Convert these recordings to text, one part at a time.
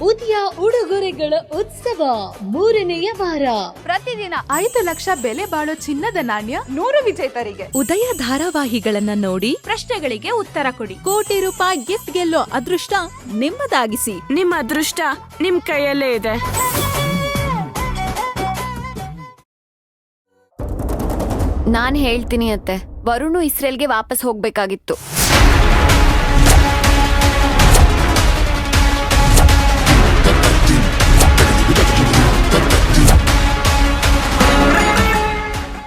ಉದಯ ಉಡುಗೊರೆಗಳ ಉತ್ಸವ 3ನೇ ವಾರ. ಪ್ರತಿದಿನ 5 ಲಕ್ಷ ಬೆಲೆ ಬಾಳೋ ಚಿನ್ನದ ನಾಣ್ಯ 100 ವಿಜೇತರಿಗೆ. ಉದಯ ಧಾರಾವಾಹಿಗಳನ್ನ ನೋಡಿ ಪ್ರಶ್ನೆಗಳಿಗೆ ಉತ್ತರ ಕೊಡಿ. ಕೋಟಿ ರೂಪಾಯಿ ಗಿಫ್ಟ್ ಗೆಲ್ಲೋ ಅದೃಷ್ಟ ನಿಮ್ಮದಾಗಿಸಿ. ನಿಮ್ಮ ಅದೃಷ್ಟ ನಿಮ್ ಕೈಯಲ್ಲೇ ಇದೆ. ನಾನ್ ಹೇಳ್ತೀನಿ ಅತ್ತೆ, ವರುಣ್ ಇಸ್ರೇಲ್ಗೆ ವಾಪಸ್ ಹೋಗ್ಬೇಕಾಗಿತ್ತು.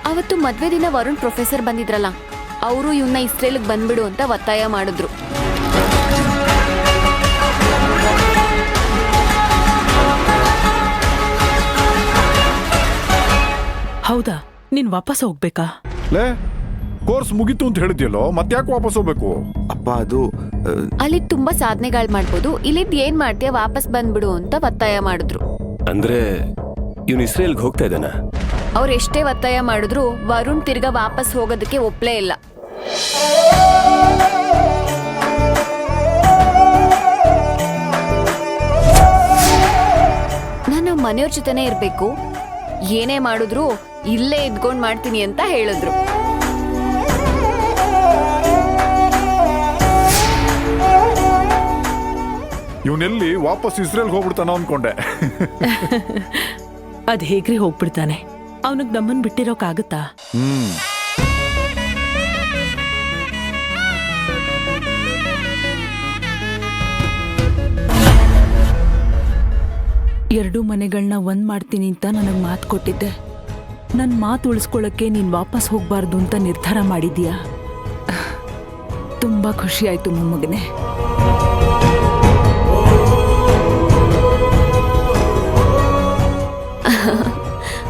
ಅವತ್ತು ಮದ್ವೆ ದಿನ ವರುಣ್ ಪ್ರೊಫೆಸರ್ ಬಂದಿದ್ರಲ್ಲ, ಅವರು ಇವನ್ನ ಇಸ್ರೇಲ್ಗೆ ಬಂದ್ಬಿಡು ಅಂತ ಒತ್ತಾಯ ಮಾಡಿದ್ರು. ಹೌದಾ? ನೀನ್ ವಾಪಸ್ ಹೋಗ್ಬೇಕಾ? ಲೇ, ಕೋರ್ಸ್ ಮುಗೀತು ಅಂತ ಹೇಳಿದ್ಯಲ್ಲೋ, ಮತ್ತ್ಯಾಕೆ ವಾಪಸ್ ಹೋಗ್ಬೇಕು? ಅಪ್ಪ ಅದು ಅಲ್ಲಿ ತುಂಬಾ ಸಾಧನೆಗಳು ಮಾಡ್ಬೋದು, ಇಲ್ಲಿದ್ ಏನ್ ಮಾಡ್ತೀಯ, ವಾಪಸ್ ಬಂದ್ಬಿಡು ಅಂತ ಒತ್ತಾಯ ಮಾಡಿದ್ರು. ಅಂದ್ರೆ ಇವನು ಇಸ್ರೇಲ್ಗೆ ಹೋಗ್ತಾ ಇದ್ದಾನ? ಅವ್ರು ಎಷ್ಟೇ ಒತ್ತಾಯ ಮಾಡಿದ್ರು ವರುಣ್ ತಿರ್ಗಾ ವಾಪಸ್ ಹೋಗೋದಕ್ಕೆ ಒಪ್ಲೇ ಇಲ್ಲ. ನಾನು ಮನೆಯವ್ರ ಜೊತೆನೇ ಇರ್ಬೇಕು, ಏನೇ ಮಾಡಿದ್ರು ಇಲ್ಲೇ ಇದ್ಕೊಂಡ್ ಮಾಡ್ತೀನಿ ಅಂತ ಹೇಳಿದ್ರು. ಇವನೆಲ್ಲಿ ವಾಪಸ್ ಇಸ್ರೇಲ್ಗೆ ಹೋಗ್ಬಿಡ್ತಾನ ಅನ್ಕೊಂಡೆ. ಅದ್ ಹೇಗ್ರಿ ಹೋಗ್ಬಿಡ್ತಾನೆ? ಅವನಿಗೆ ನಮ್ಮನ್ ಬಿಟ್ಟಿರೋಕಾಗತ್ತಾ? ಎರಡೂ ಮನೆಗಳನ್ನ ಒಂದ್ ಮಾಡ್ತೀನಿ ಅಂತ ನನಗ್ ಮಾತು ಕೊಟ್ಟಿದ್ದೆ. ನನ್ ಮಾತು ಉಳಿಸ್ಕೊಳ್ಳಕ್ಕೆ ನೀನ್ ವಾಪಸ್ ಹೋಗ್ಬಾರ್ದು ಅಂತ ನಿರ್ಧಾರ ಮಾಡಿದ್ಯಾ? ತುಂಬಾ ಖುಷಿ ಆಯ್ತು ಮೊಮ್ಮಗನೆ.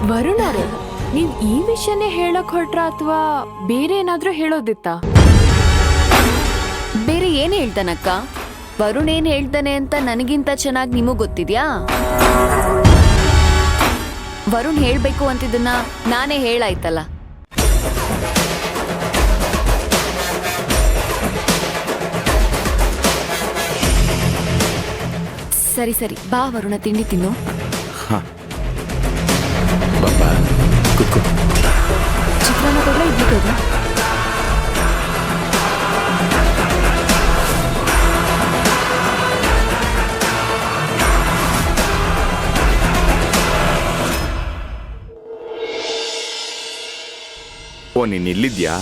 ವರುಣ್ ಅವರೇ, ನೀವ್ ಈ ವಿಷಯನೇ ಹೇಳಕ್ ಹೊರಟ್ರ ಅಥವಾ ಬೇರೆ ಏನಾದ್ರೂ ಹೇಳೋದಿತ್ತ? ಬೇರೆ ಏನ್ ಹೇಳ್ತಾನಕ್ಕ? ವರುಣ್ ಏನ್ ಹೇಳ್ತಾನೆ ಅಂತ ನನಗಿಂತ ಚೆನ್ನಾಗಿ ನಿಮಗ್ ಗೊತ್ತಿದ್ಯಾ? ವರುಣ್ ಹೇಳ್ಬೇಕು ಅಂತಿದ್ದನ್ನ ನಾನೇ ಹೇಳಾಯ್ತಲ್ಲ. ಸರಿ ಸರಿ, ಬಾ ವರುಣ, ತಿಂಡಿ ತಿನ್ನು. ಚಿತ್ರಾನ್ನ ಕೊಡ್ಲಾ, ಇಡ್ಲಿ ಕೊಡ್ಲಾ? ಓ, ನೀನ್ ಇಲ್ಲಿದ್ಯಾ?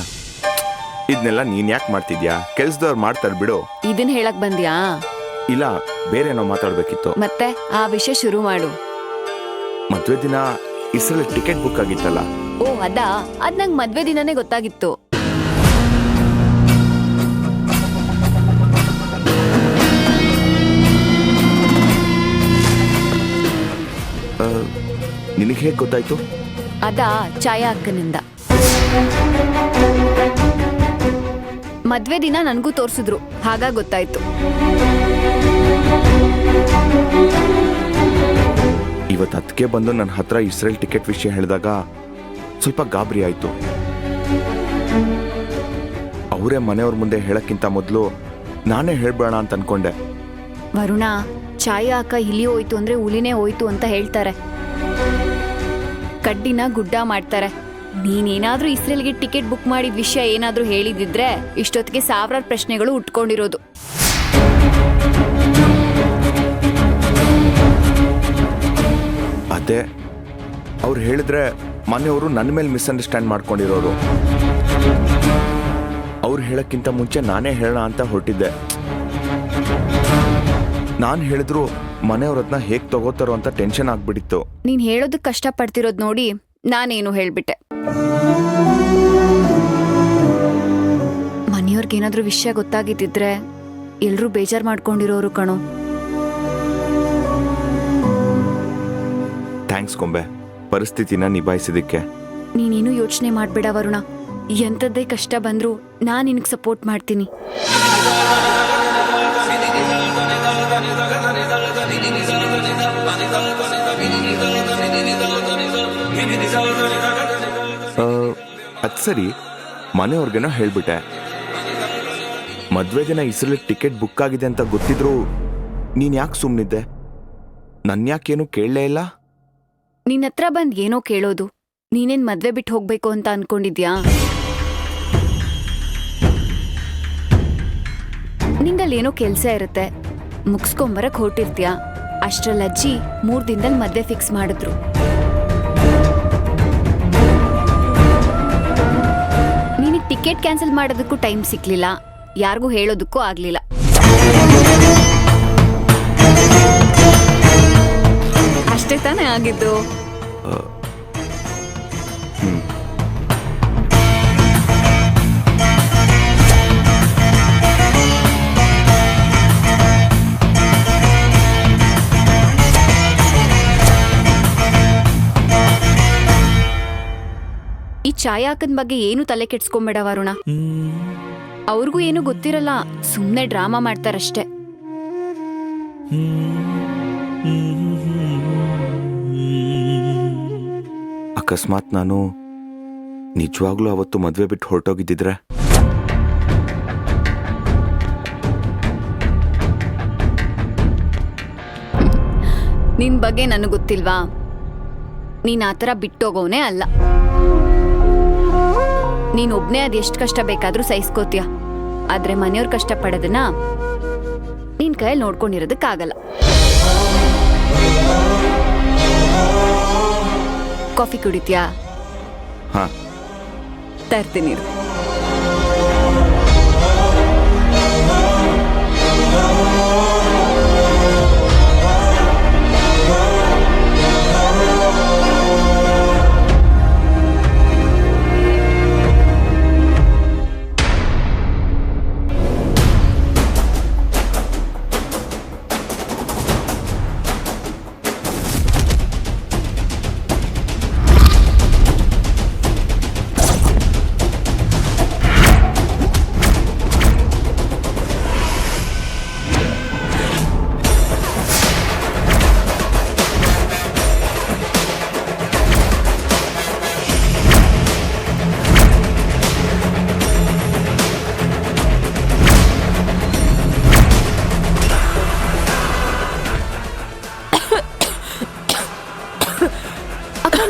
ಇದನ್ನೆಲ್ಲ ನೀನ್ ಯಾಕೆ ಮಾಡ್ತಿದ್ಯಾ? ಕೆಲ್ಸದವ್ರು ಮಾಡ್ತಾರ ಬಿಡು. ಇದನ್ ಹೇಳಕ್ ಬಂದ್ಯಾ? ಇಲ್ಲ, ಬೇರೆನೋ ಮಾತಾಡ್ಬೇಕಿತ್ತು. ಮತ್ತೆ ಆ ವಿಷಯ ಶುರು ಮಾಡು. ಮದ್ವೆ ದಿನ ಇಸ್ರೇಲ್ ಟಿಕೆಟ್ ಬುಕ್ ಆಗಿತ್ತಲ್ಲ? ಓ ಅದಾ? ಅದ್ ನಂಗ್ ಮದ್ವೆ ದಿನನೇ ಗೊತ್ತಾಗಿತ್ತು. ನಿನಗೆ ಹೇಗೆ ಗೊತ್ತಾಯ್ತು? ಅದಾ ಛಾಯಾ ಅಕ್ಕನಿಂದ. ಮದ್ವೆ ದಿನ ನನ್ಗೂ ತೋರ್ಸಿದ್ರು, ಹಾಗಾಗಿ ಗೊತ್ತಾಯ್ತು. ಇವತ್ತು ಅದಕ್ಕೆ ಬಂದು ನನ್ನ ಹತ್ರ ಇಸ್ರೇಲ್ ಟಿಕೆಟ್ ವಿಷಯ ಹೇಳಿದಾಗ ಸ್ವಲ್ಪ ಗಾಬರಿ ಆಯ್ತು. ಅವರೇ ಮನೆಯವ್ರ ಮುಂದೆ ಹೇಳಕ್ಕಿಂತ ಮೊದಲು ನಾನೇ ಹೇಳ್ಬೇಡ ಅಂತ ಅನ್ಕೊಂಡೆ. ವರುಣ, ಛಾಯಾ ಅಕ್ಕ ಇಲ್ಲಿ ಹೋಯ್ತು ಅಂದ್ರೆ ಹುಲಿನೇ ಹೋಯ್ತು ಅಂತ ಹೇಳ್ತಾರೆ. ಕಡ್ಡಿನ ಗುಡ್ಡ ಮಾಡ್ತಾರೆ. ನೀನೇನಾದ್ರೂ ಇಸ್ರೇಲ್ಗೆ ಟಿಕೆಟ್ ಬುಕ್ ಮಾಡಿದ ವಿಷಯ ಏನಾದ್ರೂ ಹೇಳಿದಿದ್ರೆ ಇಷ್ಟೊತ್ತಿಗೆ ಸಾವಿರಾರು ಪ್ರಶ್ನೆಗಳು ಉಟ್ಕೊಂಡಿರೋದು. ಅದೇ ಅವ್ರು ಹೇಳಿದ್ರೆ ಮನೆಯವರು ನನ್ನ ಮೇಲೆ ಮಿಸ್ಅಂಡರ್ಸ್ಟ್ಯಾಂಡ್ ಮಾಡ್ಕೊಂಡಿರೋರು. ಅವ್ರು ಹೇಳಕ್ಕಿಂತ ಮುಂಚೆ ನಾನೇ ಹೇಳೋಣ ಅಂತ ಹೊರಟಿದ್ದೆ. ನಾನು ಹೇಳಿದ್ರು ಮನೆಯವ್ರದ್ನ ಹೇಗ್ ತಗೋತಾರೋ ಅಂತ ಟೆನ್ಷನ್ ಆಗ್ಬಿಟ್ಟಿತ್ತು. ನೀನ್ ಹೇಳೋದಕ್ಕೆ ಕಷ್ಟಪಡ್ತಿರೋದ್ ನೋಡಿ ನಾನೇನು ಹೇಳ್ಬಿಟ್ಟೆ. ಮನೆಯವ್ರಿಗೇನಾದ್ರೂ ವಿಷಯ ಗೊತ್ತಾಗಿದ್ದಿದ್ರೆ ಎಲ್ರೂ ಬೇಜಾರ್ ಮಾಡ್ಕೊಂಡಿರೋರು ಕಣೋ. ಥ್ಯಾಂಕ್ಸ್ ಗೊಂಬೆ, ಪರಿಸ್ಥಿತಿನ ನಿಭಾಯಿಸಿದಕ್ಕೆ. ನೀನೇನು ಯೋಚನೆ ಮಾಡ್ಬೇಡ ವರುಣ, ಎಂಥದ್ದೇ ಕಷ್ಟ ಬಂದ್ರೂ ನಾನ್ ನಿನಗ್ ಸಪೋರ್ಟ್ ಮಾಡ್ತೀನಿ. ಅದ್ ಸರಿ, ಮನೆಯವ್ರಿಗೇನೋ ಹೇಳ್ಬಿಟ್ಟೆ. ಮದ್ವೆ ದಿನ ಇಸ್ರೇಲ್ ಟಿಕೆಟ್ ಬುಕ್ ಆಗಿದೆ ಅಂತ ಗೊತ್ತಿದ್ರು ನೀನ್ ಯಾಕೆ ಸುಮ್ಮನಿದ್ದೆ? ನನ್ಯಾಕೇನು ಕೇಳಲೇ ಇಲ್ಲ? ನಿನ್ನ ಹತ್ರ ಬಂದ್ ಏನೋ ಕೇಳೋದು. ನೀನೇನ್ ಮದ್ವೆ ಬಿಟ್ಟು ಹೋಗ್ಬೇಕು ಅಂತ ಅನ್ಕೊಂಡಿದ್ಯಾ? ನಿಂಗಲ್ಲೇನೋ ಕೆಲ್ಸ ಇರುತ್ತೆ, ಮುಗಿಸ್ಕೊಂಬರಕ್ ಹೊರಟಿರ್ತೀಯ. ಅಷ್ಟ್ರಲ್ಲಿ ಅಜ್ಜಿ 3 ದಿನದಲ್ಲಿ ಮದ್ವೆ ಫಿಕ್ಸ್ ಮಾಡಿದ್ರು. ನಿನಗೆ ಟಿಕೆಟ್ ಕ್ಯಾನ್ಸಲ್ ಮಾಡೋದಕ್ಕೂ ಟೈಮ್ ಸಿಕ್ಲಿಲ್ಲ, ಯಾರಿಗೂ ಹೇಳೋದಕ್ಕೂ ಆಗ್ಲಿಲ್ಲ. ಅಷ್ಟೇ ತಾನೇ ಆಗಿದ್ದು. ಈ ಛಾಯಾಕನ್ ಬಗ್ಗೆ ಏನು ತಲೆ ಕೆಡ್ಸ್ಕೊಂಬೇಡ ವರುಣ. ಅವ್ರಿಗೂ ಏನು ಗೊತ್ತಿರಲ್ಲ, ಸುಮ್ನೆ ಡ್ರಾಮಾ ಮಾಡ್ತಾರಷ್ಟೇ. ಅಕಸ್ಮಾತ್ ನಾನು ನಿಜವಾಗ್ಲೂ ಅವತ್ತು ಮದ್ವೆ ಬಿಟ್ಟು ಹೊರಟೋಗಿದ್ದಿದ್ರೆ? ನಿನ್ ಬಗ್ಗೆ ನನಗೆ ಗೊತ್ತಿಲ್ವಾ? ನೀನ್ ಆತರ ಬಿಟ್ಟೋಗೋನೇ ಅಲ್ಲ. ನೀನೊಬ್ನೇ ಅದ್ ಎಷ್ಟ್ ಕಷ್ಟ ಬೇಕಾದ್ರೂ ಸಹಿಸ್ಕೋತೀಯ. ಆದ್ರೆ ಮನೆಯವ್ರ ಕಷ್ಟ ಪಡೋದನ್ನ ನಿನ್ ಕೈಯಲ್ಲಿ ನೋಡ್ಕೊಂಡಿರೋದಕ್ಕಾಗಲ್ಲ. ಕಾಫಿ ಕುಡಿತ್ಯಾ? ಹಾ, ತರ್ತೀನಿ.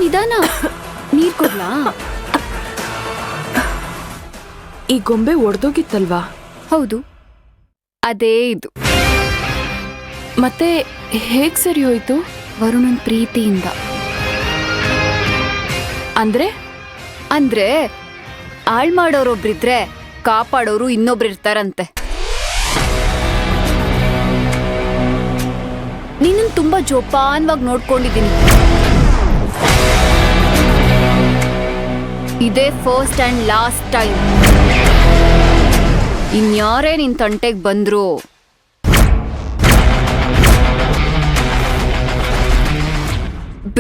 ನಿಧಾನ, ನೀರ್ ಕೊಡ್ಲಾ? ಈ ಗೊಂಬೆ ಒಡ್ದೋಗಿತ್ತಲ್ವಾ? ಹೌದು, ಅದೇ ಇದು. ಮತ್ತೆ ಹೇಗ್ ಸರಿ ಹೋಯ್ತು? ವರುಣನ್ ಪ್ರೀತಿಯಿಂದ. ಅಂದ್ರೆ ಹಾಳ್ ಮಾಡೋರೊಬ್ರಿದ್ರೆ ಕಾಪಾಡೋರು ಇನ್ನೊಬ್ರು ಇರ್ತಾರಂತೆ. ನೀನನ್ ತುಂಬಾ ಜೋಪಾನವಾಗಿ ನೋಡ್ಕೊಂಡಿದ್ದೀನಿ. ಇದೇ ಫಸ್ಟ್ ಅಂಡ್ ಲಾಸ್ಟ್ ಟೈಮ್. ಇನ್ಯಾರೇ ನಿನ್ ತಂಟೆಗ್ ಬಂದ್ರು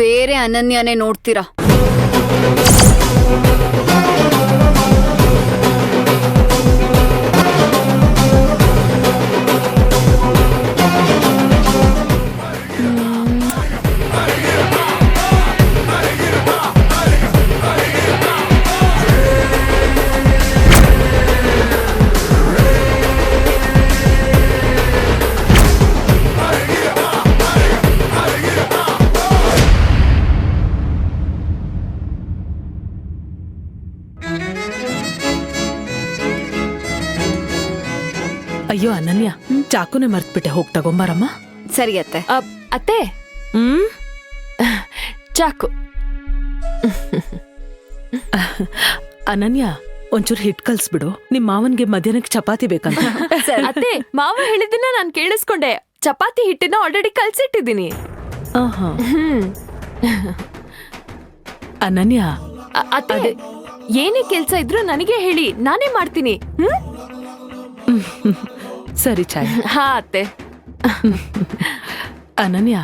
ಬೇರೆ ಅನನ್ಯನೇ ನೋಡ್ತೀರಾ. ಅಯ್ಯೋ ಅನನ್ಯ, ಚಾಕುನೇ ಮರ್ತ್ಬಿಟ್ಟೆ, ಹೋಗ್ ತಗೊಂಬಾರಮ್ಮ. ಸರಿ ಅತ್ತೆ. ಅತ್ತೆ, ಚಾಕು. ಅನನ್ಯ, ಒಂಚೂರು ಹಿಟ್ ಕಲ್ಸ್ಬಿಡು. ನಿಮ್ ಮಾವನ್ಗೆ ಮಧ್ಯಾಹ್ನಕ್ಕೆ ಚಪಾತಿ ಬೇಕಂತ. ಅತ್ತೆ, ಮಾವ ಹೇಳಿದ್ದನ್ನ ನಾನ್ ಕೇಳಿಸ್ಕೊಂಡೆ. ಚಪಾತಿ ಹಿಟ್ಟನ್ನ ಆಲ್ರೆಡಿ ಕಲ್ಸಿಟ್ಟಿದ್ದೀನಿ. ಅನನ್ಯ, ಅತ್ತೆ, ಏನೇ ಕೆಲ್ಸ ಇದ್ರೂ ನನಗೆ ಹೇಳಿ, ನಾನೇ ಮಾಡ್ತೀನಿ. ಸರಿ ಚಾಯ್. ಹಾ ಅತ್ತೆ. ಅನನ್ಯ,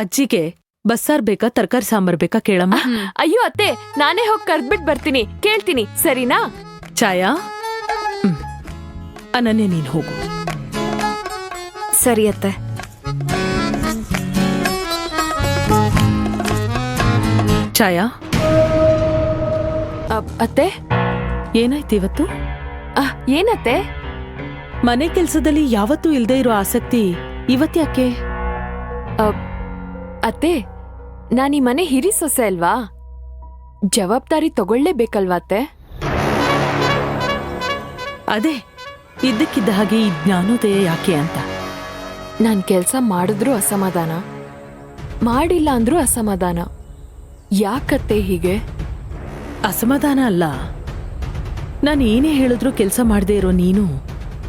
ಅಜ್ಜಿಗೆ ಬಸ್ಸಾರ್ ಬೇಕಾ ತರಕಾರಿ ಸಾಂಬಾರ್ ಬೇಕಾ ಕೇಳಮ್ಮ. ಅಯ್ಯೋ ಅತ್ತೆ, ನಾನೇ ಹೋಗಿ ಕರ್ದ್ಬಿಟ್ ಬರ್ತೀನಿ, ಕೇಳ್ತೀನಿ, ಸರಿನಾ? ಛಾಯಾ, ಅನನ್ಯ ನೀನ್ ಹೋಗು. ಸರಿ ಅತ್ತೆ. ಛಾಯಾ, ಅತ್ತೆ, ಏನಾಯ್ತು ಇವತ್ತು? ಏನತ್ತೆ? ಮನೆ ಕೆಲ್ಸದಲ್ಲಿ ಯಾವತ್ತೂ ಇಲ್ದೇ ಇರೋ ಆಸಕ್ತಿ ಇವತ್ತ್ಯಾಕೆ? ಅತ್ತೆ ನಾನ್ ಈ ಮನೆ ಹಿರಿ ಸೊಸೆ ಅಲ್ವಾ, ಜವಾಬ್ದಾರಿ ತಗೊಳ್ಳೇಬೇಕಲ್ವಾ ಅತ್ತೆ? ಅದೇ ಇದ್ದಕ್ಕಿದ್ದ ಹಾಗೆ ಈ ಜ್ಞಾನೋದಯ ಯಾಕೆ ಅಂತ. ನಾನ್ ಕೆಲ್ಸ ಮಾಡಿದ್ರೂ ಅಸಮಾಧಾನ, ಮಾಡಿಲ್ಲ ಅಂದ್ರೂ ಅಸಮಾಧಾನ. ಯಾಕತ್ತೆ ಹೀಗೆ? ಅಸಮಾಧಾನ ಅಲ್ಲ, ನಾನು ಏನೇ ಹೇಳಿದ್ರೂ ಕೆಲಸ ಮಾಡದೇ ಇರೋ ನೀನು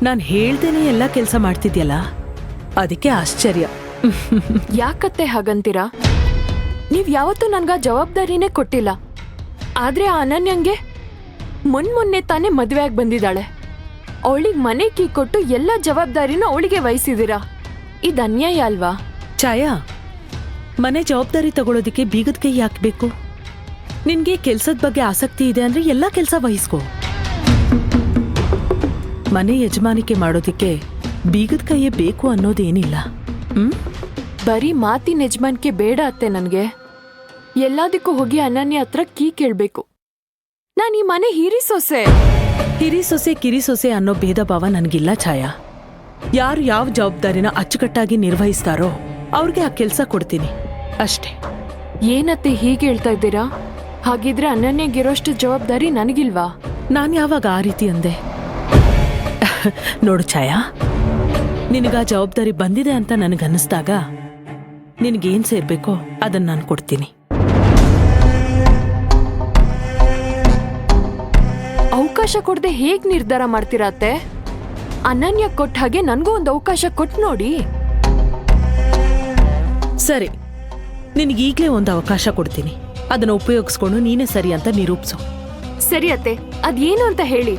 ನಾನು ಹೇಳ್ದೇನೆ ಎಲ್ಲ ಕೆಲಸ ಮಾಡ್ತಿದ್ಯಲ್ಲ, ಅದಕ್ಕೆ ಆಶ್ಚರ್ಯ. ಯಾಕತ್ತೆ ಹಾಗಂತೀರಾ? ನೀವ್ ಯಾವತ್ತೂ ನನ್ಗ ಜವಾಬ್ದಾರಿನೇ ಕೊಟ್ಟಿಲ್ಲ. ಆದ್ರೆ ಆ ಅನನ್ಯಂಗೆ ಮೊನ್ನೆ ತಾನೇ ಮದ್ವೆ ಆಗಿ ಬಂದಿದ್ದಾಳೆ. ಅವಳಿಗೆ ಮನೆ ಕೀ ಕೊಟ್ಟು ಎಲ್ಲ ಜವಾಬ್ದಾರಿನೂ ಅವಳಿಗೆ ವಹಿಸಿದೀರಾ. ಇದು ಅನ್ಯಾಯ ಅಲ್ವಾ? ಛಾಯಾ, ಮನೆ ಜವಾಬ್ದಾರಿ ತಗೊಳ್ಳೋದಿಕ್ಕೆ ಬೀಗದ ಕೈ ಹಾಕ್ಬೇಕು. ನಿನ್ಗೆ ಕೆಲ್ಸದ ಬಗ್ಗೆ ಆಸಕ್ತಿ ಇದೆ ಅಂದ್ರೆ ಎಲ್ಲ ಕೆಲಸ ವಹಿಸ್ಕೋ. ಮನೆ ಯಜಮಾನಿಕೆ ಮಾಡೋದಿಕ್ಕೆ ಬೀಗದ ಕೈಯೇ ಬೇಕು ಅನ್ನೋದೇನಿಲ್ಲ. ಬರೀ ಮಾತಿನ ಯಜಮಾನ್ಕೆ ಬೇಡ ಅತ್ತೆ ನನ್ಗೆ. ಎಲ್ಲದಕ್ಕೂ ಹೋಗಿ ಅನನ್ಯ ಹತ್ರ ಕೀ ಕೇಳ್ಬೇಕು. ನಾನ್ ಈ ಮನೆ ಹಿರಿ ಸೊಸೆ. ಹಿರಿ ಸೊಸೆ ಕಿರಿ ಸೊಸೆ ಅನ್ನೋ ಭೇದ ಭಾವ ನನಗಿಲ್ಲ ಛಾಯಾ. ಯಾರು ಯಾವ ಜವಾಬ್ದಾರಿನ ಅಚ್ಚುಕಟ್ಟಾಗಿ ನಿರ್ವಹಿಸ್ತಾರೋ ಅವ್ರಿಗೆ ಆ ಕೆಲಸ ಕೊಡ್ತೀನಿ ಅಷ್ಟೇ. ಏನತ್ತೆ ಹೀಗೆ ಹೇಳ್ತಾ ಇದ್ದೀರಾ? ಹಾಗಿದ್ರೆ ಅನನ್ಯಗಿರೋಷ್ಟು ಜವಾಬ್ದಾರಿ ನನಗಿಲ್ವಾ? ನಾನ್ ಯಾವಾಗ ಆ ರೀತಿ ಅಂದೆ? ನೋಡು ಛಾಯಾ, ನಿನಗ ಜವಾಬ್ದಾರಿ ಬಂದಿದೆ ಅಂತ ನನಗನ್ನಿಸ್ದಾಗ ನಿನಗೇನ್ ಸೇರ್ಬೇಕೋ ಅದನ್ನ ನಾನು ಕೊಡ್ತೀನಿ. ಅವಕಾಶ ಕೊಡದೆ ಹೇಗ್ ನಿರ್ಧಾರ ಮಾಡ್ತೀರಾ ಅತ್ತೆ? ಅನನ್ಯ ಕೊಟ್ಟ ಹಾಗೆ ನನ್ಗೂ ಒಂದು ಅವಕಾಶ ಕೊಟ್ಟು ನೋಡಿ. ಸರಿ, ನಿನಗೀಗ್ಲೇ ಒಂದು ಅವಕಾಶ ಕೊಡ್ತೀನಿ. ಅದನ್ನ ಉಪಯೋಗಿಸ್ಕೊಂಡು ನೀನೇ ಸರಿ ಅಂತ ನಿರೂಪಿಸು. ಸರಿ ಅತ್ತೆ, ಅದೇನು ಅಂತ ಹೇಳಿ.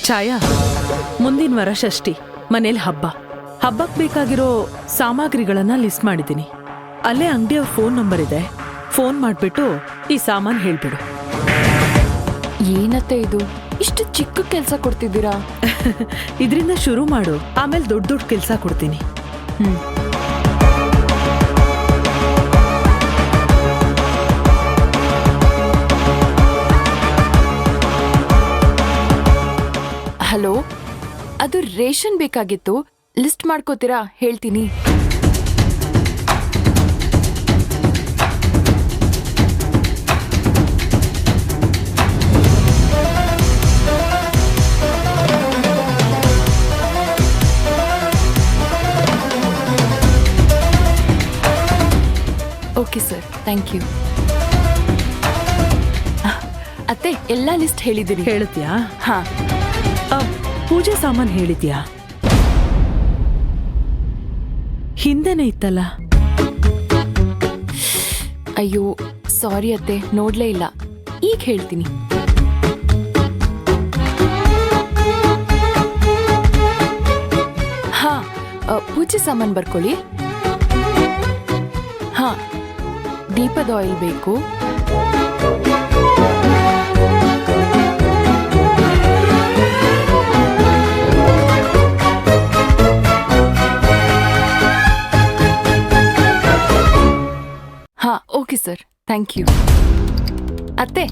ಛಾಯಾ, ಮುಂದಿನ ವಾರ ಷಷ್ಠಿ, ಮನೇಲಿ ಹಬ್ಬಕ್ಕೆ ಬೇಕಾಗಿರೋ ಸಾಮಗ್ರಿಗಳನ್ನ ಲಿಸ್ಟ್ ಮಾಡಿದ್ದೀನಿ. ಅಲ್ಲೇ ಅಂಗಡಿಯವ್ರ ಫೋನ್ ನಂಬರ್ ಇದೆ, ಫೋನ್ ಮಾಡ್ಬಿಟ್ಟು ಈ ಸಾಮಾನು ಹೇಳ್ಬಿಡು. ಏನತ್ತೆ ಇದು, ಇಷ್ಟು ಚಿಕ್ಕ ಕೆಲ್ಸ ಕೊಡ್ತಿದ್ದೀರಾ? ಇದರಿಂದ ಶುರು ಮಾಡು, ಆಮೇಲೆ ದೊಡ್ಡ ದೊಡ್ಡ ಕೆಲಸ ಕೊಡ್ತೀನಿ. ಹಲೋ, ಅದು ರೇಷನ್ ಬೇಕಾಗಿತ್ತು, ಲಿಸ್ಟ್ ಮಾಡ್ಕೋತೀರಾ? ಹೇಳ್ತೀನಿ. Okay sir, thank you. ಅತ್ತೆ, ಎಲ್ಲ ಲಿಸ್ಟ್ ಹೇಳಿದ್ದೀರಿ. ಹೇಳಿದ್ಯಾ? ಹಾ. ಪೂಜೆ ಸಾಮಾನು ಹೇಳಿದ್ಯಾ? ಹಿಂದೆನೇ ಇತ್ತಲ್ಲ. ಅಯ್ಯೋ ಸಾರಿ ಅತ್ತೆ, ನೋಡ್ಲೇ ಇಲ್ಲ. ಈಗ ಹೇಳ್ತೀನಿ. ಹಾ, ಪೂಜೆ ಸಾಮಾನು ಬರ್ಕೊಳ್ಳಿ. ಹಾ, ದೀಪದ ಆಯಿಲ್ ಬೇಕು. ಹಾ, ಓಕೆ ಸರ್, ಥ್ಯಾಂಕ್ ಯು. ಅತ್ತೆ,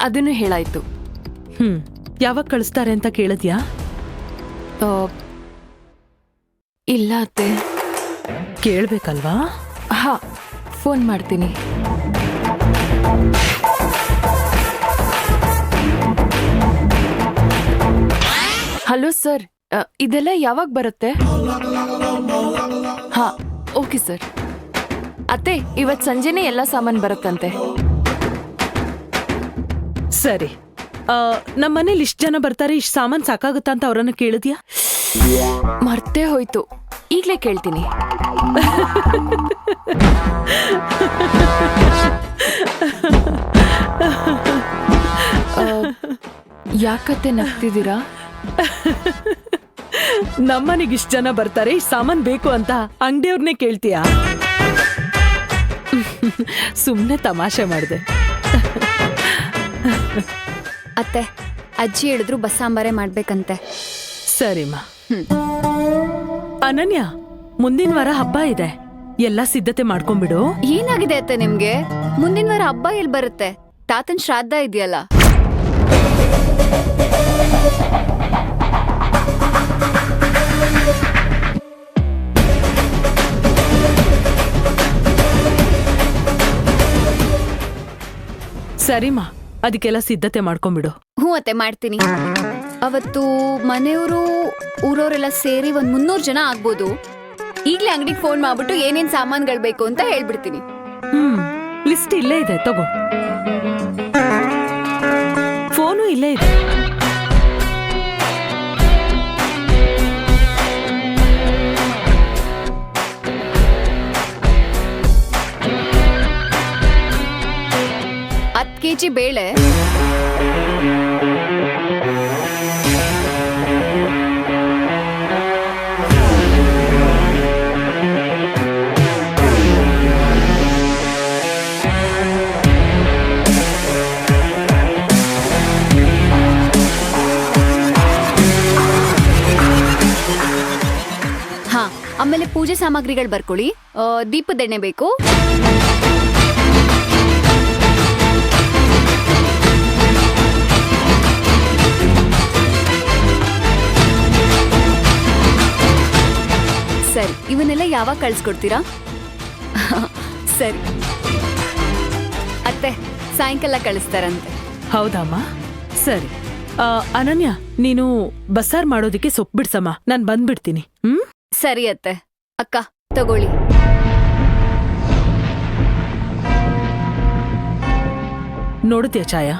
ಅದನ್ನು ಹೇಳಾಯ್ತು. ಯಾವಾಗ ಕಳಿಸ್ತಾರೆ ಅಂತ ಕೇಳಿದ್ಯಾ? ಇಲ್ಲ ಅತ್ತೆ. ಕೇಳ್ಬೇಕಲ್ವಾ? ಹಾ, ಫೋನ್ ಮಾಡ್ತೀನಿ. ಹಲೋ ಸರ್, ಇದೆಲ್ಲ ಯಾವಾಗ ಬರುತ್ತೆ? ಹಾ, ಓಕೆ ಸರ್. ಅತ್ತೆ, ಇವತ್ ಸಂಜೆನೆ ಎಲ್ಲ ಸಾಮಾನು ಬರುತ್ತಂತೆ. ಸರಿ, ನಮ್ಮ ಮನೇಲಿ ಇಷ್ಟು ಜನ ಬರ್ತಾರೆ, ಇಷ್ಟು ಸಾಮಾನು ಸಾಕಾಗುತ್ತಾ ಅಂತ ಅವರನ್ನು ಕೇಳಿದ್ಯಾ? ಮರ್ತೇ ಹೋಯ್ತು, ಈಗ್ಲೇ ಕೇಳ್ತೀನಿ. ಯಾಕತ್ತೆ ನಗ್ತಿದ್ದೀರಾ? ನಮ್ಮನೆಗೆ ಇಷ್ಟು ಜನ ಬರ್ತಾರೆ, ಇಷ್ಟು ಸಾಮಾನು ಬೇಕು ಅಂತ ಅಂಗಡಿಯವ್ರನ್ನೇ ಕೇಳ್ತೀಯಾ? ಸುಮ್ಮನೆ ತಮಾಷೆ ಮಾಡಿದೆ. ಅತ್ತೆ, ಅಜ್ಜಿ ಹೇಳಿದ್ರು ಬಸ್ಸಾಂಬಾರೇ ಮಾಡ್ಬೇಕಂತೆ. ಸರಿಮ್ಮ. ಅನನ್ಯ, ಮುಂದಿನ ವಾರ ಹಬ್ಬ ಇದೆ, ಎಲ್ಲ ಸಿದ್ಧತೆ ಮಾಡ್ಕೊಂಡ್ಬಿಡು. ಏನಾಗಿದೆ ಅತ್ತೆ ನಿಮ್ಗೆ? ಮುಂದಿನ ವಾರ ಹಬ್ಬ ಎಲ್ಲಿ ಬರುತ್ತೆ? ತಾತನ್ ಶ್ರಾದ್ದ ಇದೆಯಲ್ಲ. ಸರಿಮಾ, ಅದಕ್ಕೆಲ್ಲ ಸಿದ್ಧತೆ ಮಾಡ್ಕೊಂಬಿಡು. ಹ್ಞೂ ಅತ್ತೆ, ಮಾಡ್ತೀನಿ. ಅವತ್ತು ಮನೆಯವರು ಊರವರೆಲ್ಲ ಸೇರಿ 300 ಜನ ಆಗ್ಬೋದು. ಈಗ್ಲೇ ಅಂಗಡಿಗೆ ಫೋನ್ ಮಾಡ್ಬಿಟ್ಟು ಏನೇನ್ ಸಾಮಾನ್ಗಳು ಬೇಕು ಅಂತ ಹೇಳ್ಬಿಡ್ತೀನಿ. ಲಿಸ್ಟ್ ಇಲ್ಲೇ ಇದೆ, ತಗೋ. ಫೋನು ಇಲ್ಲೇ ಇದೆ. kg ಬೇಳೆ, ಹಾ, ಆಮೇಲೆ ಪೂಜೆ ಸಾಮಗ್ರಿಗಳು ಬರ್ಕೊಳ್ಳಿ. ದೀಪದೆಣ್ಣೆ ಬೇಕು, ಸರಿ. ಇವನ್ನೆಲ್ಲ ಯಾವಾಗ ಕಳ್ಸ್ಕೊಡ್ತೀರಾ? ಸರಿ ಅತ್ತೆ, ಸಾಯಂಕಾಲ ಕಳಿಸ್ತಾರಂತೆ. ಹೌದಮ್ಮ, ಸರಿ. ಅನನ್ಯ, ನೀನು ಬಸ್ಸಾರ್ ಮಾಡೋದಿಕ್ಕೆ ಸೊಪ್ಪು ಬಿಡ್ಸಮ್ಮ, ನಾನ್ ಬಂದ್ಬಿಡ್ತೀನಿ. ಸರಿ ಅತ್ತೆ. ಅಕ್ಕ ತಗೊಳ್ಳಿ. ನೋಡುತ್ತೀಯ ಛಾಯಾ,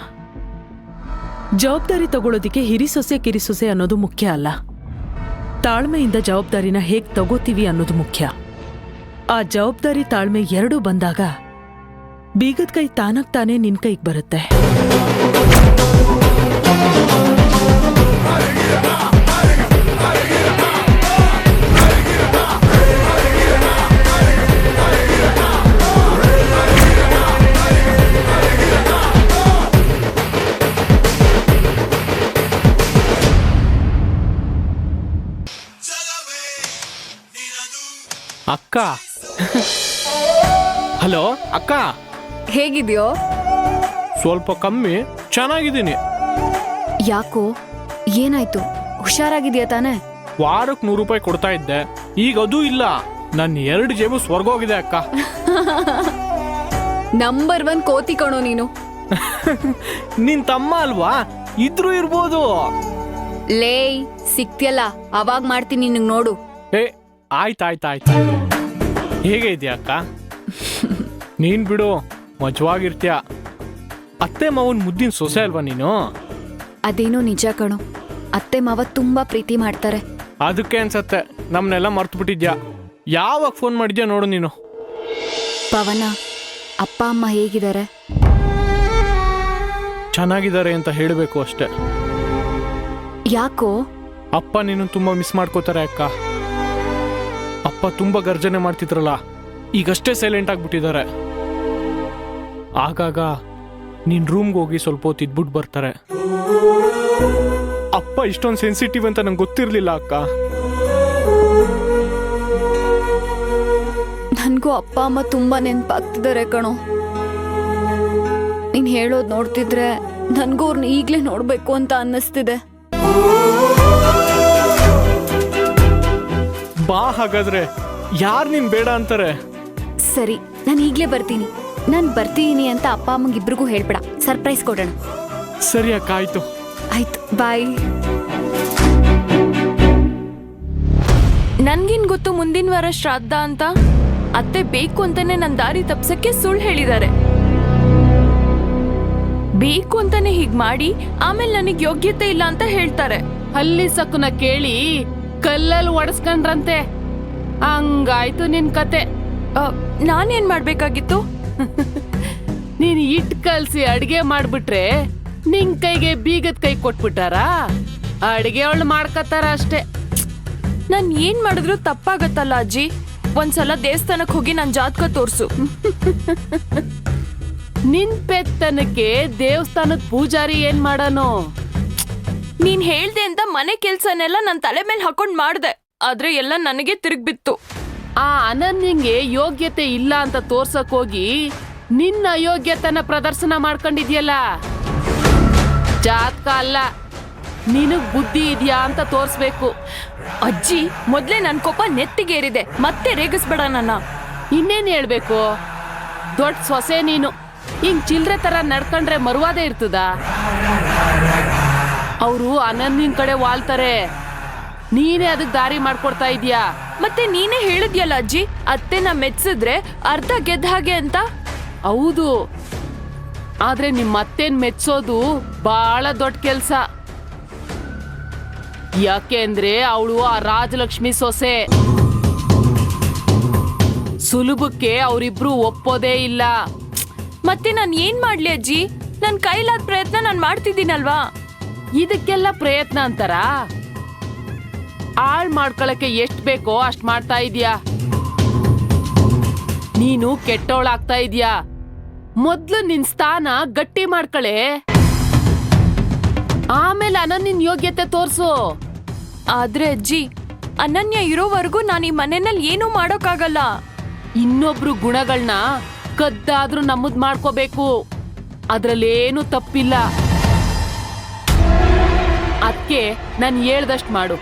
ಜವಾಬ್ದಾರಿ ತಗೊಳ್ಳೋದಿಕ್ಕೆ ಹಿರಿಸೊಸೆ ಕಿರಿಸೊಸೆ ಅನ್ನೋದು ಮುಖ್ಯ ಅಲ್ಲ, ತಾಳ್ಮೆಯಿಂದ ಜವಾಬ್ದಾರಿನ ಹೇಗ್ ತಗೋತೀವಿ ಅನ್ನೋದು ಮುಖ್ಯ. ಆ ಜವಾಬ್ದಾರಿ ತಾಳ್ಮೆ ಎರಡೂ ಬಂದಾಗ ಬೀಗದ ಕೈ ತಾನಾಗ್ ತಾನೇ ನಿನ್ ಕೈಗೆ ಬರುತ್ತೆ. ಅಕ್ಕ, ಹಲೋ ಅಕ್ಕ, ಹೇಗಿದ್ಯೋ? ಸ್ವಲ್ಪ ಕಮ್ಮಿ, ಚೆನ್ನಾಗಿದ್ದೀನಿ. ಯಾಕೋ, ಏನಾಯ್ತು? ಹುಷಾರಾಗಿದ್ಯಾ ತಾನೆ? ವಾರಕ್ಕೆ 100 ರೂಪಾಯಿ ಕೊಡ್ತಾ ಇದ್ದೆ, ಈಗ ಅದೂ ಇಲ್ಲ. ನನ್ನ 2 ಜೇಬು ಸ್ವರ್ಗೋಗಿದೆ ಅಕ್ಕ. ನಂಬರ್ 1 ಕೋತಿ ಕಣೋ ನೀನು. ನಿನ್ ತಮ್ಮ ಅಲ್ವಾ, ಇದ್ರೂ ಇರ್ಬೋದು. ಲೇಯ್, ಸಿಕ್ತಿಯಲ್ಲ, ಅವಾಗ ಮಾಡ್ತೀನಿ ನಿನಗ್ ನೋಡು. ಏ, ಆಯ್ತಾಯ್ತಾಯ್ತು. ಹೇಗೆ ಇದೆಯಾ ಅಕ್ಕ? ನೀನ್ ಬಿಡು, ಮಜವಾಗಿರ್ತೀಯ. ಅತ್ತೆ ಮಾವನ್ ಮುದ್ದಿನ ಸೊಸೆ ಅಲ್ವಾ ನೀನು? ಅದೇನೋ ನಿಜ ಕಣೋ, ಅತ್ತೆ ಮಾವ ತುಂಬಾ ಪ್ರೀತಿ ಮಾಡ್ತಾರೆ. ಅದಕ್ಕೆ ಅನ್ಸತ್ತೆ ನಮ್ನೆಲ್ಲ ಮರ್ತು ಬಿಟ್ಟಿದ್ಯಾ. ಯಾವಾಗ ಫೋನ್ ಮಾಡಿದ್ಯಾ ನೋಡು ನೀನು. ಪವನ, ಅಪ್ಪ ಅಮ್ಮ ಹೇಗಿದ್ದಾರೆ? ಚೆನ್ನಾಗಿದ್ದಾರೆ ಅಂತ ಹೇಳಬೇಕು ಅಷ್ಟೆ. ಯಾಕೋ? ಅಪ್ಪ ನೀನು ತುಂಬಾ ಮಿಸ್ ಮಾಡ್ಕೋತಾರೆ ಅಕ್ಕ. ಅಪ್ಪ ತುಂಬಾ ಗರ್ಜನೆ ಮಾಡ್ತಿದ್ರಲ್ಲ, ಈಗಷ್ಟೇ ಸೈಲೆಂಟ್ ಆಗ್ಬಿಟ್ಟಿದ್ದಾರೆ. ಆಗಾಗ ನೀನ್ ರೂಮ್ಗೆ ಹೋಗಿ ಸ್ವಲ್ಪ ಹೊತ್ತು ಇದ್ಬಿಟ್ಟು ಬರ್ತಾರೆ. ಅಪ್ಪ ಇಷ್ಟೊಂದು ಸೆನ್ಸಿಟಿವ್ ಅಂತ ನಂಗೆ ಗೊತ್ತಿರ್ಲಿಲ್ಲ ಅಕ್ಕ. ನನ್ಗೂ ಅಪ್ಪ ಅಮ್ಮ ತುಂಬಾ ನೆನ್ಪಾಗ್ತಿದ್ದಾರೆ ಕಣೋ. ನೀನ್ ಹೇಳೋದ್ ನೋಡ್ತಿದ್ರೆ ನನ್ಗೂ ಅವ್ರನ್ನ ಈಗ್ಲೇ ನೋಡ್ಬೇಕು ಅಂತ ಅನ್ನಿಸ್ತಿದೆ. ಬಾ, ಹಾಗಾದ್ರೆ ಯಾರು ನೀನ್ ಬೇಡ ಅಂತಾರೆ? ಸರಿ, ನಾನು ಈಗ್ಲೇ ಬರ್ತೀನಿ. ನಾನ್ ಬರ್ತೀನಿ ಅಂತ ಅಪ್ಪ ಅಮ್ಮಂಗಿಬ್ರಿಗೂ ಹೇಳ್ಬೇಡ, ಸರ್ಪ್ರೈಸ್ ಕೊಡೋಣ. ಸರಿ ಅಕ್ಕ, ಆಯ್ತು. ಆಯ್ತು, ಬಾಯ್. ನನ್ಗೇನ್ ಗೊತ್ತು ಮುಂದಿನ ವಾರ ಶ್ರಾದ್ದ ಅಂತ. ಅತ್ತೆ ಬೇಕು ಅಂತಾನೆ ನನ್ ದಾರಿ ತಪ್ಸಕ್ಕೆ ಸುಳ್ಳು ಹೇಳಿದ್ದಾರೆ. ಬೇಕು ಅಂತಾನೆ ಹೀಗ್ ಮಾಡಿ ಆಮೇಲೆ ನನಗ್ ಯೋಗ್ಯತೆ ಇಲ್ಲ ಅಂತ ಹೇಳ್ತಾರೆ. ಅಲ್ಲಿ ಸಕುನ ಕೇಳಿ ಕಲ್ಲಲ್ಲಿ ಒಡಸ್ಕೊಂಡ್ರಂತೆ. ಹಂಗಾಯ್ತು ನಿನ್ ಕತೆ. ನಾನೇನ್ ಮಾಡ್ಬೇಕಾಗಿತ್ತು? ನೀನ್ ಇಟ್ ಕಲ್ಸಿ ಅಡ್ಗೆ ಮಾಡ್ಬಿಟ್ರೆ ನಿನ್ ಕೈಗೆ ಬೀಗದ ಕೈ ಕೊಟ್ಬಿಟ್ಟಾರ, ಅಡ್ಗೆ ಅವಳು ಮಾಡ್ಕತ್ತಾರ ಅಷ್ಟೇ. ನಾನ್ ಏನ್ ಮಾಡಿದ್ರು ತಪ್ಪಾಗತ್ತಲ್ಲ ಅಜ್ಜಿ. ಒಂದ್ಸಲ ದೇವಸ್ಥಾನಕ್ ಹೋಗಿ ನನ್ ಜಾತಕ ತೋರ್ಸು. ನಿನ್ ಪೆತ್ತನಕ್ಕೆ ದೇವಸ್ಥಾನದ ಪೂಜಾರಿ ಏನ್ ಮಾಡಾನೋ? ನೀನ್ ಹೇಳ್ದೆ ಅಂತ ಮನೆ ಕೆಲ್ಸನೆಲ್ಲ ನನ್ ತಲೆ ಮೇಲೆ ಹಾಕೊಂಡ್ ಮಾಡ್ದೆ, ಆದ್ರೆ ಎಲ್ಲ ನನಗೆ ತಿರುಗ್ಬಿತ್ತು. ಆ ಅನನ್ಯಂಗೆ ಯೋಗ್ಯತೆ ಇಲ್ಲ ಅಂತ ತೋರ್ಸಕ್ ಹೋಗಿ ನಿನ್ನ ಅಯೋಗ್ಯತನ ಪ್ರದರ್ಶನ ಮಾಡ್ಕೊಂಡಿದ್ಯಲ್ಲ, ಜಾತಕ ಅಲ್ಲ, ನಿನಗ್ ಬುದ್ಧಿ ಇದೆಯಾ ಅಂತ ತೋರ್ಸ್ಬೇಕು. ಅಜ್ಜಿ ಮೊದ್ಲೇ ನನ್ ಕೋಪ ನೆತ್ತಿಗೇರಿದೆ, ಮತ್ತೆ ರೇಗಿಸ್ಬೇಡ ನನ್ನ. ಇನ್ನೇನ್ ಹೇಳ್ಬೇಕು? ದೊಡ್ಡ ಸೊಸೆ ನೀನು, ಹಿಂಗ್ ಚಿಲ್ರೆ ತರ ನಡ್ಕೊಂಡ್ರೆ ಮರುವಾದೆ ಇರ್ತದ? ಅವರು ಅನನ್ಯನ್ ಕಡೆ ವಾಲ್ತಾರೆ, ನೀನೇ ಅದಕ್ ದಾರಿ ಮಾಡ್ಕೊಡ್ತಾ ಇದೀಯಾ. ಮತ್ತೆ ನೀನೇ ಹೇಳಿದ್ಯಲ್ಲ ಅಜ್ಜಿ, ಅತ್ತೆನ ಮೆಚ್ಚಿದ್ರೆ ಅರ್ಧ ಗೆದ್ದ ಹಾಗೆ ಅಂತ. ಹೌದು, ಆದ್ರೆ ನಿಮ್ ಅತ್ತೆನ್ ಮೆಚ್ಚೋದು ಬಹಳ ದೊಡ್ಡ ಕೆಲ್ಸ. ಯಾಕೆ ಅಂದ್ರೆ ಅವಳು ಆ ರಾಜಲಕ್ಷ್ಮಿ ಸೊಸೆ. ಸುಲಭಕ್ಕೆ ಅವರಿಬ್ರು ಒಪ್ಪೋದೇ ಇಲ್ಲ. ಮತ್ತೆ ನಾನ್ ಏನ್ ಮಾಡ್ಲಿ ಅಜ್ಜಿ? ನನ್ ಕೈಲಾದ ಪ್ರಯತ್ನ ನಾನ್ ಮಾಡ್ತಿದ್ದೀನಲ್ವಾ. ಇದಕ್ಕೆಲ್ಲ ಪ್ರಯತ್ನ ಅಂತಾರ? ಹಾಳ್ ಮಾಡ್ಕೊಳಕ್ಕೆ ಎಷ್ಟ್ ಬೇಕೋ ಅಷ್ಟ್ ಮಾಡ್ತಾ ಇದೀಯಾ. ನೀನು ಕೆಟ್ಟವಳಾಗ್ತಾ ಇದೀಯಾ. ಮೊದ್ಲು ನಿನ್ ಸ್ಥಾನ ಗಟ್ಟಿ ಮಾಡ್ಕಳೆ, ಆಮೇಲೆ ಅನನ್ಯನ್ ಯೋಗ್ಯತೆ ತೋರ್ಸು. ಆದ್ರೆ ಅಜ್ಜಿ, ಅನನ್ಯ ಇರೋವರೆಗೂ ನಾನು ಈ ಮನೆಯಲ್ಲಿ ಏನೂ ಮಾಡೋಕ್ಕಾಗಲ್ಲ. ಇನ್ನೊಬ್ರು ಗುಣಗಳನ್ನ ಕದ್ದಾದ್ರೂ ನಮ್ಮದ್ ಮಾಡ್ಕೋಬೇಕು, ಅದ್ರಲ್ಲೇನು ತಪ್ಪಿಲ್ಲ. ಅದಕ್ಕೆ ನಾನು ಹೇಳ್ದಷ್ಟು ಮಾಡು.